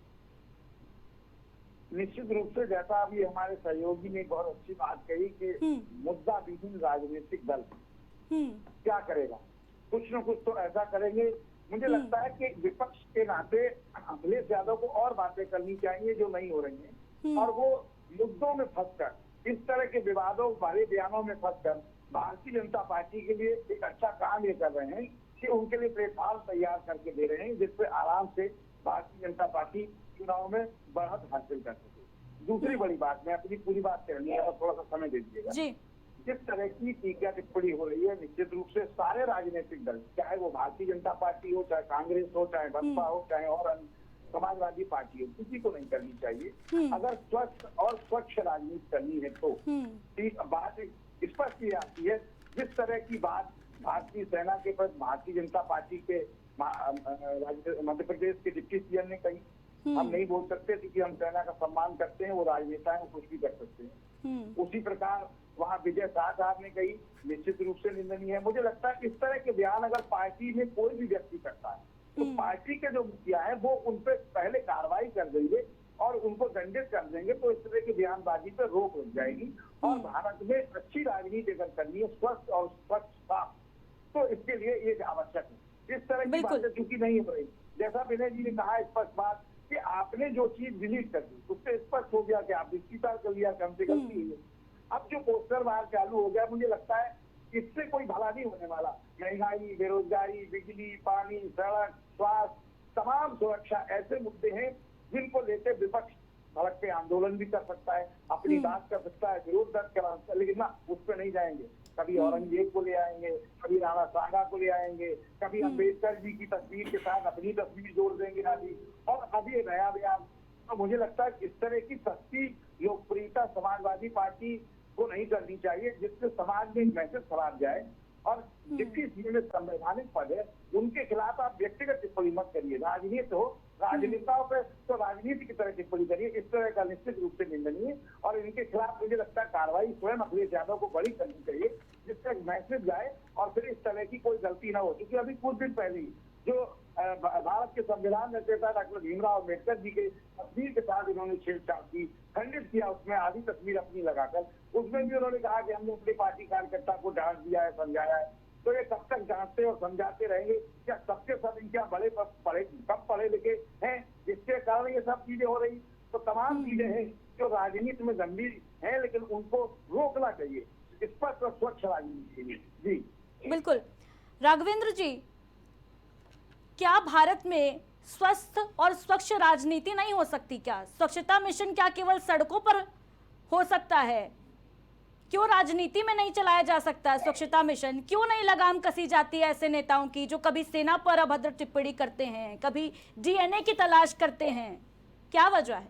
निश्चित रूप से, जैसा अभी हमारे सहयोगी ने बहुत अच्छी बात कही कि मुद्दा विहीन राजनीतिक दल क्या करेगा, कुछ न कुछ तो ऐसा करेंगे मुझे लगता है कि विपक्ष के नाते अखिलेश यादव को और बातें करनी चाहिए जो नहीं हो रही हैं, और वो मुद्दों में फंसकर, इस तरह के विवादों वाले बयानों में फंसकर भारतीय जनता पार्टी के लिए एक अच्छा काम ये कर रहे हैं कि उनके लिए प्लेटफॉर्म तैयार करके दे रहे हैं जिससे आराम से भारतीय जनता पार्टी चुनाव में बढ़त हासिल कर सके। दूसरी बड़ी बात, मैं अपनी पूरी बात करनी है और थोड़ा सा समय दे दीजिएगा। जिस तरह की टीका टिप्पणी हो रही है, निश्चित रूप से सारे राजनीतिक दल, चाहे वो भारतीय जनता पार्टी हो, चाहे कांग्रेस हो, चाहे बसपा हो, चाहे और समाजवादी पार्टी हो, किसी को नहीं करनी चाहिए। अगर स्वस्थ और स्वच्छ राजनीति करनी है तो बात स्पष्ट ये आती है, जिस तरह की बात भारतीय सेना के प्रति भारतीय जनता पार्टी के मध्य प्रदेश के डिप्टी सीएम ने कही, हम नहीं बोल सकते थे कि हम सेना का सम्मान करते हैं, वो राजनेता है, वो कुछ भी कर सकते हैं। उसी प्रकार वहाँ विजय शाह साहब ने कही, निश्चित रूप से निंदनीय है। मुझे लगता है इस तरह के बयान अगर पार्टी में कोई भी व्यक्ति करता है तो पार्टी के जो मुखिया है वो उन पर पहले कार्रवाई कर देंगे और उनको दंडित कर देंगे, तो इस तरह की बयानबाजी पर रोक लग जाएगी। और भारत में अच्छी राजनीति अगर करनी है, स्वस्थ और स्वच्छ साफ, तो इसके लिए ये आवश्यक है। इस तरह की बातें चूंकि नहीं हो रही, जैसा विनय जी ने कहा स्पष्ट बात कि आपने जो चीज डिलीट कर दी उससे स्पष्ट हो गया कि आपने स्वीकार कर लिया कि हमसे गलती है। अब जो पोस्टर बाहर चालू हो गया, मुझे लगता है इससे कोई भला नहीं होने वाला। महंगाई, बेरोजगारी, बिजली, पानी, सड़क, स्वास्थ्य, तमाम सुरक्षा ऐसे मुद्दे हैं जिनको लेकर विपक्ष सड़क पे आंदोलन भी कर सकता है, अपनी बात कर सकता है, विरोध दर्ज करा सकता है, लेकिन ना उस पर नहीं जाएंगे। कभी औरंगजेब को ले आएंगे, कभी राणा सांगा को ले आएंगे, कभी अम्बेडकर जी की तस्वीर के साथ अपनी तस्वीर जोड़ देंगे अभी, और अभी नया बयान। तो मुझे लगता है इस तरह की सस्ती लोकप्रियता समाजवादी पार्टी को नहीं करनी चाहिए, जिससे समाज में एक मैसेज फैला जाए। और डिप्टी सीएम संवैधानिक पद है, उनके खिलाफ आप व्यक्तिगत टिप्पणी मत करिए। राजनीति हो, राजनेताओं पर तो राजनीति की तरह टिप्पणी करिए, इस तरह का निश्चित रूप से निंदनीय। और इनके खिलाफ मुझे लगता है कार्रवाई स्वयं अखिलेश यादव को बड़ी करनी चाहिए, जिससे एक मैसेज जाए और फिर इस तरह की कोई गलती ना हो। क्योंकि अभी कुछ दिन पहले जो भारत के संविधान रचयिता डॉक्टर भीमराव अम्बेडकर जी के तस्वीर के साथ इन्होंने छेड़छाड़ की, खंडित किया, उसमें आधी तस्वीर अपनी लगाकर, उसमें भी उन्होंने कहा कि हमने अपनी पार्टी कार्यकर्ता को डांट दिया है, समझाया है। तो ये कब तक डांटते और समझाते रहेंगे? क्या सबके सब इनके कम पढ़े लिखे हैं, जिसके कारण ये सब चीजें हो रही? तो तमाम चीजें हैं जो राजनीति में गंभीर है, लेकिन उनको रोकना चाहिए स्पष्ट और स्वच्छ राजनीति के लिए। जी बिल्कुल। राघवेंद्र जी, क्या भारत में स्वस्थ और स्वच्छ राजनीति नहीं हो सकती? क्या स्वच्छता मिशन क्या केवल सड़कों पर हो सकता है? क्यों राजनीति में नहीं चलाया जा सकता स्वच्छता मिशन? क्यों नहीं लगाम कसी जाती है ऐसे नेताओं की जो कभी सेना पर अभद्र टिप्पणी करते हैं, कभी डीएनए की तलाश करते हैं? क्या वजह है?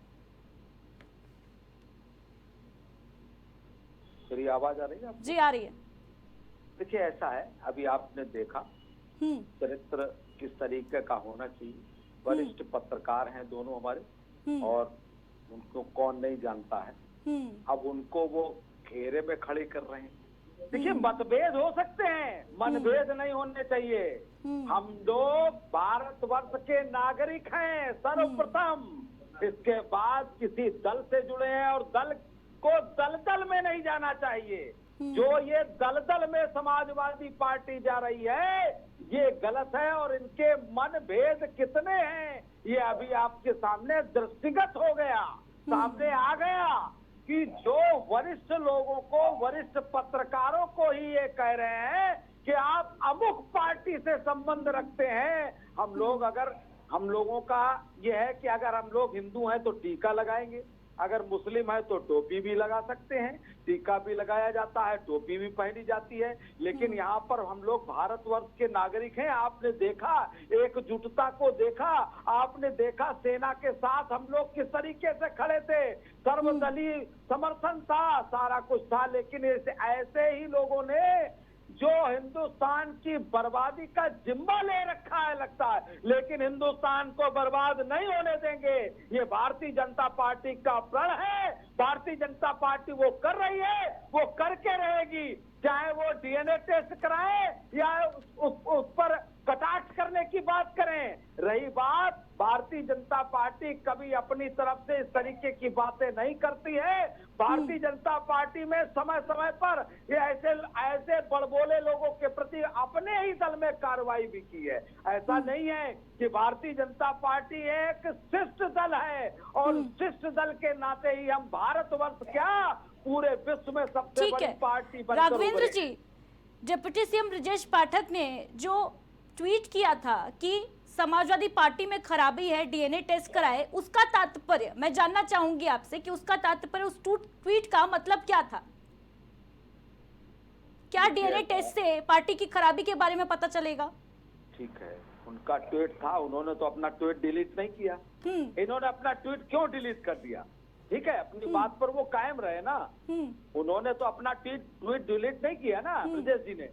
मेरी आवाज आ रही है? जी आ रही है। देखिए, ऐसा है, अभी आपने देखा चरित्र किस तरीके का होना चाहिए। वरिष्ठ पत्रकार हैं दोनों हमारे, और उनको कौन नहीं जानता है। अब उनको वो घेरे में खड़े कर रहे हैं। देखिए, मतभेद हो सकते हैं, मनभेद नहीं होने चाहिए। हम लोग भारतवर्ष के नागरिक हैं सर्वप्रथम, इसके बाद किसी दल से जुड़े हैं, और दल को दलदल में नहीं जाना चाहिए। जो ये दलदल में समाजवादी पार्टी जा रही है, ये गलत है। और इनके मनभेद कितने हैं ये अभी आपके सामने दृष्टिगत हो गया, सामने आ गया कि जो वरिष्ठ लोगों को, वरिष्ठ पत्रकारों को ही ये कह रहे हैं कि आप अमुक पार्टी से संबंध रखते हैं। हम लोगों का ये है कि अगर हम लोग हिंदू हैं तो टीका लगाएंगे, अगर मुस्लिम है तो टोपी भी लगा सकते हैं, टीका भी लगाया जाता है, टोपी भी पहनी जाती है। लेकिन यहाँ पर हम लोग भारतवर्ष के नागरिक हैं। आपने देखा एकजुटता को, देखा आपने देखा सेना के साथ हम लोग किस तरीके से खड़े थे, सर्वदलीय समर्थन था, सारा कुछ था। लेकिन ऐसे ही लोगों ने जो हिंदुस्तान की बर्बादी का जिम्मा ले रखा है लगता है, लेकिन हिंदुस्तान को बर्बाद नहीं होने देंगे। ये भारतीय जनता पार्टी का प्रण है। भारतीय जनता पार्टी वो कर रही है, वो करके रहेगी, चाहे वो डीएनए टेस्ट कराए या उस पर कटाक्ष करने की बात करें। रही बात, भारतीय जनता पार्टी कभी अपनी तरफ से इस तरीके की बातें नहीं करती है। भारतीय जनता पार्टी में समय समय पर ये ऐसे बड़बोले लोगों के प्रति अपने ही दल में कार्रवाई भी की है। ऐसा नहीं है कि भारतीय जनता पार्टी एक शिष्ट दल है, और शिष्ट दल के नाते ही हम भारतवर्ष क्या पूरे विश्व में सबसे बड़ी पार्टी बनकर राघवेंद्र जी, डिप्टी सीएम ब्रजेश पाठक ने जो ट्वीट किया था कि समाजवादी पार्टी में खराबी है, डीएनए टेस्ट कराए, उसका तात्पर्य मैं जानना चाहूंगी आपसे कि उसका तात्पर्य, उस ट्वीट का मतलब क्या था? क्या डीएनए टेस्ट से पार्टी की खराबी के बारे में पता चलेगा? ठीक है, उनका ट्वीट था, उन्होंने तो अपना ट्वीट डिलीट नहीं किया। इन्होंने अपना ट्वीट क्यों डिलीट कर दिया? ठीक है, अपनी बात पर वो कायम रहे ना। उन्होंने तो अपना ट्वीट डिलीट नहीं किया ना ब्रजेश जी ने।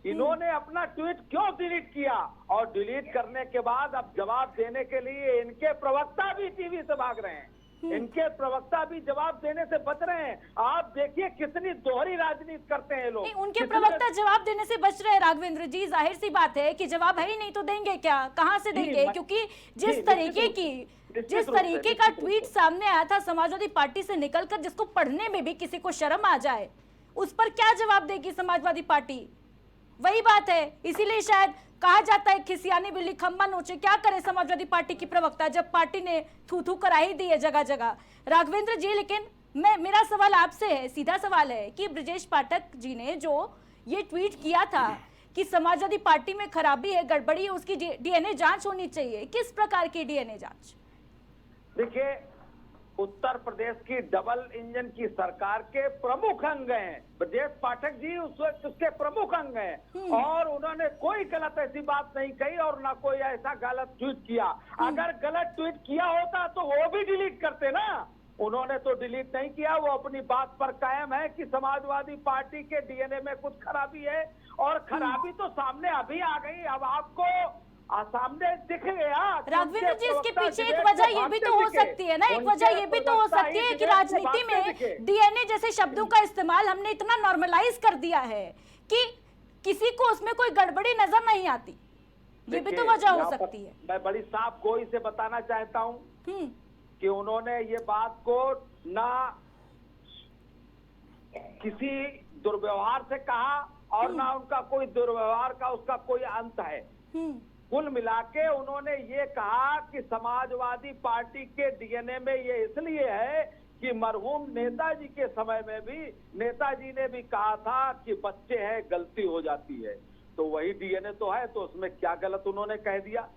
इन्होंने अपना ट्वीट क्यों डिलीट किया? और डिलीट करने के बाद अब जवाब देने के लिए इनके प्रवक्ता भी टीवी से भाग रहे हैं, इनके प्रवक्ता भी जवाब देने से बच रहे हैं। आप देखिए कितनी दोहरी राजनीति करते हैं लोग। उनके प्रवक्ता जवाब देने से बच रहे हैं राघवेंद्र जी, जाहिर सी बात है कि जवाब है ही नहीं तो देंगे क्या, कहां से देंगे? क्योंकि जिस तरीके का ट्वीट सामने आया था समाजवादी पार्टी से निकलकर, जिसको पढ़ने में भी किसी को शर्म आ जाए, उस पर क्या जवाब देगी समाजवादी पार्टी? वही बात है, इसीलिए शायद कहा जाता है खिसियानी बिल्ली खम्बा नोचे। क्या करे समाजवादी पार्टी की प्रवक्ता जब पार्टी ने थू थू करा ही दी है जगह जगह। राघवेंद्र जी, लेकिन मेरा सवाल आपसे है, सीधा सवाल है कि ब्रजेश पाठक जी ने जो ये ट्वीट किया था कि समाजवादी पार्टी में खराबी है, गड़बड़ी है, उसकी डीएनए जांच होनी चाहिए, किस प्रकार की डीएनए जांच? देखिए, उत्तर प्रदेश की डबल इंजन की सरकार के प्रमुख अंग हैं ब्रजेश पाठक जी, उसके प्रमुख अंग हैं, और उन्होंने कोई गलत ऐसी बात नहीं कही और ना कोई ऐसा गलत ट्वीट किया। अगर गलत ट्वीट किया होता तो वो भी डिलीट करते ना। उन्होंने तो डिलीट नहीं किया, वो अपनी बात पर कायम है कि समाजवादी पार्टी के डीएनए में कुछ खराबी है, और खराबी तो सामने अभी आ गई। अब आपको सामने दिख गया। राघवेंद्र जी, इसके पीछे एक वजह ये भी तो हो सकती है ना, एक वजह ये भी तो हो सकती है कि राजनीति में डीएनए जैसे शब्दों का इस्तेमाल हमने इतना नॉर्मलाइज कर दिया है कि किसी को उसमें कोई गड़बड़ी नजर नहीं आती। ये भी तो वजह हो सकती है। मैं बड़ी साफ गोई से बताना चाहता हूँ कि उन्होंने ये बात को ना किसी दुर्व्यवहार से कहा और ना उनका कोई दुर्व्यवहार का उसका कोई अंत है। कुल मिलाके उन्होंने ये कहा कि समाजवादी पार्टी के डीएनए में ये इसलिए है कि मरहूम नेताजी के समय में भी नेताजी ने भी कहा था कि बच्चे हैं, गलती हो जाती है, तो वही डीएनए तो है, तो उसमें क्या गलत उन्होंने कह दिया?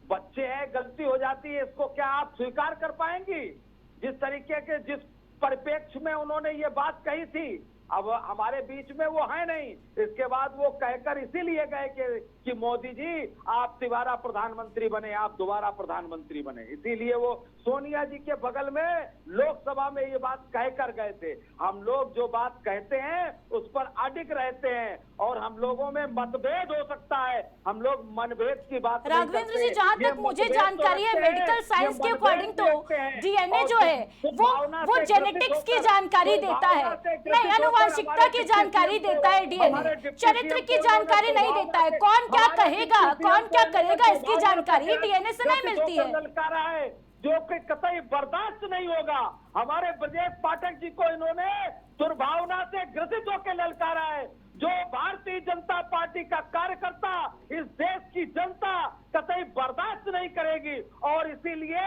बच्चे हैं, गलती हो जाती है, इसको क्या आप स्वीकार कर पाएंगी? जिस तरीके के जिस परिप्रेक्ष्य में उन्होंने ये बात कही थी, अब हमारे बीच में वो है नहीं। इसके बाद वो कहकर इसीलिए गए कि मोदी जी आप दोबारा प्रधानमंत्री बने, आप दोबारा प्रधानमंत्री बने, इसीलिए वो सोनिया जी के बगल में लोकसभा में ये बात कहकर गए थे। हम लोग जो बात कहते हैं उस पर अडिग रहते हैं, और हम लोगों में मतभेद हो सकता है, हम लोग मनभेद की बात नहीं करते। राघवेंद्र जी, जहां तक मुझे जानकारी है, मेडिकल साइंस के अकॉर्डिंग तो डीएनए जो है वो जेनेटिक्स की जानकारी देता है, नहीं आनुवंशिकता की जानकारी देता है। डीएनए चरित्र की जानकारी नहीं देता है। कौन क्या कहेगा, कौन क्या करेगा, इसकी जानकारी डीएनए से नहीं मिलती है, जो कि कतई बर्दाश्त नहीं होगा। हमारे ब्रजेश पाठक जी को इन्होंने दुर्भावना से ग्रसित होकर ललकारा है। जो भारतीय जनता पार्टी का कार्यकर्ता, इस देश की जनता कतई बर्दाश्त नहीं करेगी, और इसीलिए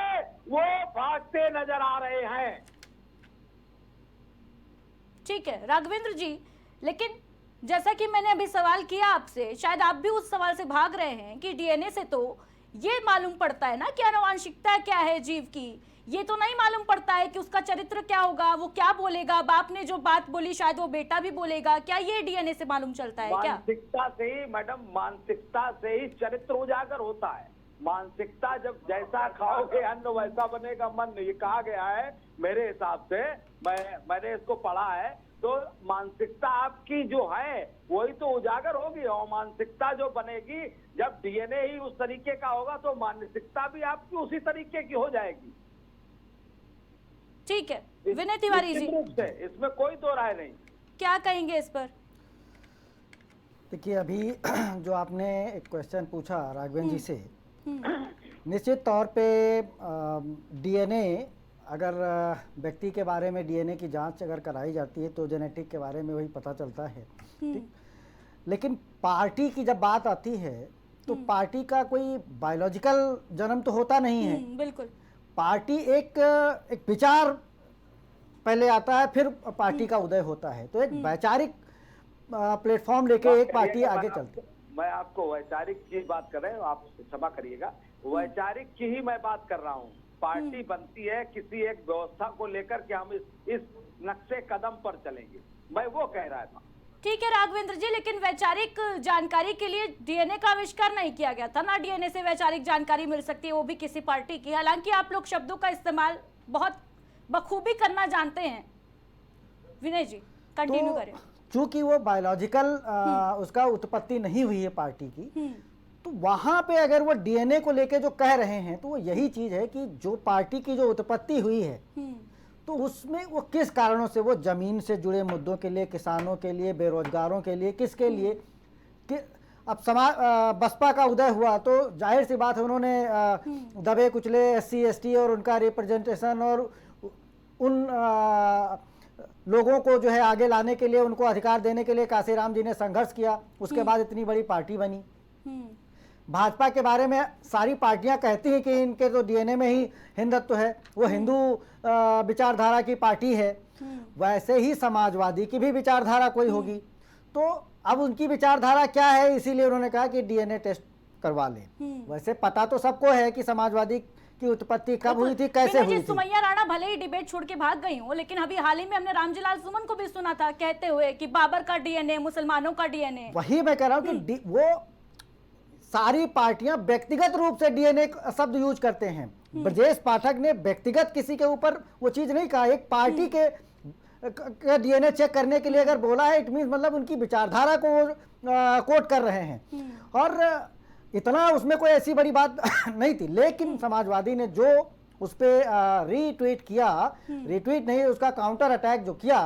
वो भागते नजर आ रहे हैं। ठीक है राघवेंद्र जी, लेकिन जैसा कि मैंने अभी सवाल किया आपसे, शायद आप भी उस सवाल से भाग रहे हैं कि डीएनए से तो ये मालूम पड़ता है ना कि आनुवंशिकता क्या है जीव की, ये तो नहीं मालूम पड़ता है कि उसका चरित्र क्या होगा, वो क्या बोलेगा, बाप ने जो बात बोली शायद वो बेटा भी बोलेगा, क्या ये डीएनए से मालूम चलता है? क्या मानसिकता से ही मैडम, मानसिकता से ही चरित्र उजागर होता है। मानसिकता जब जैसा खाओगे अन्न वैसा बनेगा मन, ये कहा गया है मेरे हिसाब से, मैंने इसको पढ़ा है। तो मानसिकता आपकी जो है वही तो उजागर होगी, और मानसिकता जो बनेगी जब डीएनए ही उस तरीके का होगा तो मानसिकता भी आपकी उसी तरीके की हो जाएगी। ठीक है विनय तिवारी जी, इसमें कोई दो राय नहीं। क्या कहेंगे इस पर? देखिए, अभी जो आपने एक क्वेश्चन पूछा राघवेंद्र जी से, निश्चित तौर पे डीएनए, अगर व्यक्ति के बारे में डीएनए की जांच अगर कराई जाती है तो जेनेटिक के बारे में वही पता चलता है, ठीक। लेकिन पार्टी की जब बात आती है तो पार्टी का कोई बायोलॉजिकल जन्म तो होता नहीं है। बिल्कुल। पार्टी एक विचार पहले आता है, फिर पार्टी का उदय होता है। तो एक वैचारिक प्लेटफॉर्म लेके एक पार्टी आगे चलती है। मैं आपको वैचारिक की बात कर रहे हैं, आप क्षमा करिएगा, वैचारिक की ही मैं बात कर रहा हूँ। पार्टी बनती है किसी एक व्यवस्था को लेकर कि हम इस नक्शे कदम पर चलेंगे, मैं वो कह रहा था। ठीक है राघवेंद्र जी, लेकिन वैचारिक जानकारी के लिए डीएनए का आविष्कार नहीं किया गया था ना। डीएनए से वैचारिक जानकारी मिल सकती है, वो भी किसी पार्टी की। हालांकि आप लोग शब्दों का इस्तेमाल बहुत बखूबी करना जानते हैं। विनय जी कंटिन्यू करें। चूंकि वो बायोलॉजिकल उसका उत्पत्ति नहीं हुई है पार्टी की, तो वहां पे अगर वो डीएनए को लेके जो कह रहे हैं तो वो यही चीज है कि जो पार्टी की जो उत्पत्ति हुई है तो उसमें वो किस कारणों से, वो जमीन से जुड़े मुद्दों के लिए, किसानों के लिए, बेरोजगारों के लिए, किसके लिए कि अब समाज बसपा का उदय हुआ तो जाहिर सी बात है उन्होंने दबे कुचले SC ST और उनका रिप्रेजेंटेशन और उन लोगों को जो है आगे लाने के लिए, उनको अधिकार देने के लिए काशीराम जी ने संघर्ष किया। उसके बाद इतनी बड़ी पार्टी बनी। भाजपा के बारे में सारी पार्टियां कहती हैं कि इनके तो डीएनए में ही हिंदुत्व है, वो हिंदू विचारधारा की पार्टी है। वैसे ही समाजवादी की भी विचारधारा कोई होगी, तो अब उनकी विचारधारा क्या है, इसीलिए उन्होंने कहा कि डीएनए टेस्ट करवा ले। वैसे पता तो सबको है कि समाजवादी की उत्पत्ति कब हुई थी, कैसे हुई थी। सुमैया राणा भले ही डिबेट छोड़ के भाग गई हो, लेकिन अभी हाल ही में हमने रामजीलाल सुमन को भी सुना था कहते हुए कि बाबर का डीएनए, मुसलमानों का डीएनए। वही मैं कह रहा हूँ कि वो सारी पार्टियां व्यक्तिगत रूप से डीएनए शब्द यूज करते हैं। ब्रजेश पाठक ने व्यक्तिगत किसी के ऊपर वो चीज नहीं कहा। एक पार्टी के डीएनए चेक करने के लिए अगर बोला है, इट मीन मतलब उनकी विचारधारा को कोट कर रहे हैं। और इतना उसमें कोई ऐसी बड़ी बात नहीं थी। लेकिन समाजवादी ने जो उस पर रीट्वीट किया, रीट्वीट नहीं, उसका काउंटर अटैक जो किया,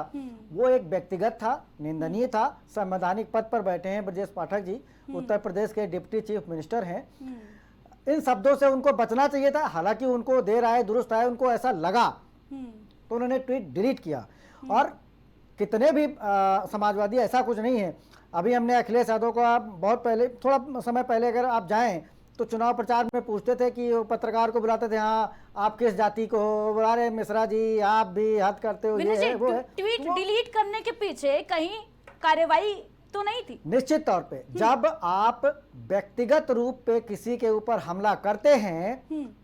वो एक व्यक्तिगत था, निंदनीय था। संवैधानिक पद पर बैठे हैं ब्रजेश पाठक जी, उत्तर प्रदेश के डिप्टी चीफ मिनिस्टर हैं। इन शब्दों से उनको बचना चाहिए था। हालांकि उनको देर आए दुरुस्त आए, उनको ऐसा लगा तो उन्होंने ट्वीट डिलीट किया। और कितने भी समाजवादी, ऐसा कुछ नहीं है। अभी हमने अखिलेश यादव को, आप बहुत पहले, थोड़ा समय पहले अगर आप जाएं तो चुनाव प्रचार में पूछते थे कि पत्रकार को बुलाते थे, हाँ आप किस जाति को हो, बुला रहे मिश्रा जी आप भी हद करते हो, ये है वो है। ट्वीट डिलीट करने के पीछे कहीं कार्रवाई तो नहीं थी? निश्चित तौर पे जब आप व्यक्तिगत रूप पे किसी के ऊपर हमला करते हैं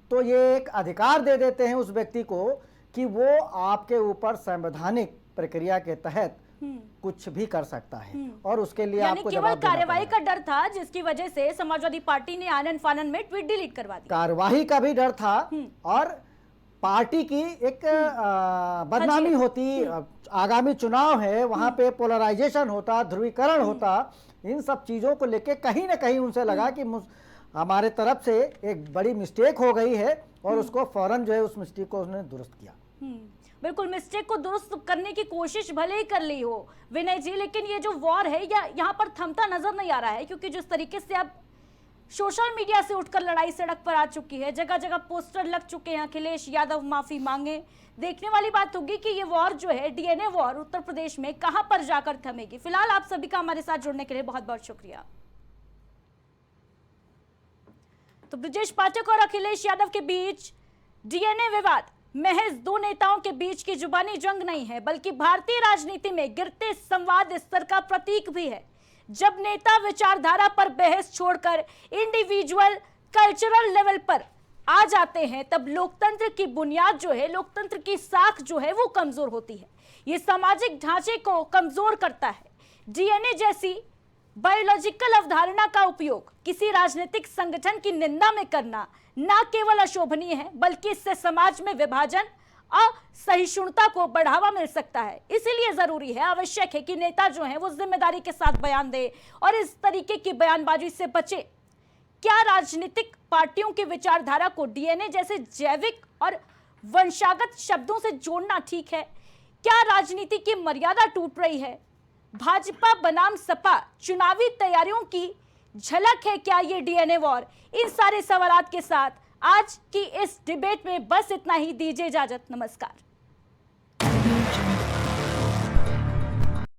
तो ये एक अधिकार दे देते हैं उस व्यक्ति को कि वो आपके ऊपर संवैधानिक प्रक्रिया के तहत कुछ भी कर सकता है और उसके लिए आपको केवल कार्रवाई का डर था जिसकी वजह से समाजवादी पार्टी ने आनन फानन में ट्वीट डिलीट करवा दी। कार्रवाई का भी डर था और पार्टी की एक बदनामी होती। आगामी चुनाव है, वहां पे पोलराइजेशन होता, ध्रुवीकरण होता। इन सब चीजों को लेके कहीं ना कहीं उनसे लगा कि हमारे तरफ से एक बड़ी मिस्टेक हो गई है और उसको फौरन जो है उस मिस्टेक को उसने दुरुस्त किया। बिल्कुल, मिस्टेक को दुरुस्त करने की कोशिश भले ही कर ली हो विनय जी, लेकिन ये जो वॉर है यहाँ पर थमता नजर नहीं आ रहा है, क्योंकि जिस तरीके से अब सोशल मीडिया से उठकर लड़ाई सड़क पर आ चुकी है, जगह जगह पोस्टर लग चुके हैं, अखिलेश यादव माफी मांगे। देखने वाली बात होगी कि ये वॉर जो है, डीएनए वॉर, उत्तर प्रदेश में कहां पर जाकर थमेगी। फिलहाल आप सभी का हमारे साथ जुड़ने के लिए बहुत बहुत शुक्रिया। तो ब्रजेश पाठक और अखिलेश यादव के बीच डीएनए विवाद महज दो नेताओं के बीच की जुबानी जंग नहीं है, बल्कि भारतीय राजनीति में गिरते संवाद स्तर का प्रतीक भी है। जब नेता विचारधारा पर बहस छोड़कर इंडिविजुअल कल्चरल लेवल पर आ जाते हैं, तब लोकतंत्र की बुनियाद जो है, लोकतंत्र की साख जो है, वो कमजोर होती है। ये सामाजिक ढांचे को कमजोर करता है। डीएनए जैसी बायोलॉजिकल अवधारणा का उपयोग किसी राजनीतिक संगठन की निंदा में करना न केवल अशोभनीय है, बल्कि इससे समाज में विभाजन, असहिष्णुता को बढ़ावा मिल सकता है। इसीलिए जरूरी है, आवश्यक है कि नेता जो हैं वो जिम्मेदारी के साथ बयान दे और इस तरीके की बयानबाजी से बचे। क्या राजनीतिक पार्टियों की विचारधारा को डीएनए जैसे जैविक और वंशागत शब्दों से जोड़ना ठीक है? क्या राजनीति की मर्यादा टूट रही है? भाजपा बनाम सपा चुनावी तैयारियों की झलक है क्या ये डीएनए वॉर? इन सारे सवालात के साथ आज की इस डिबेट में बस इतना ही। दीजिए इजाजत, नमस्कार।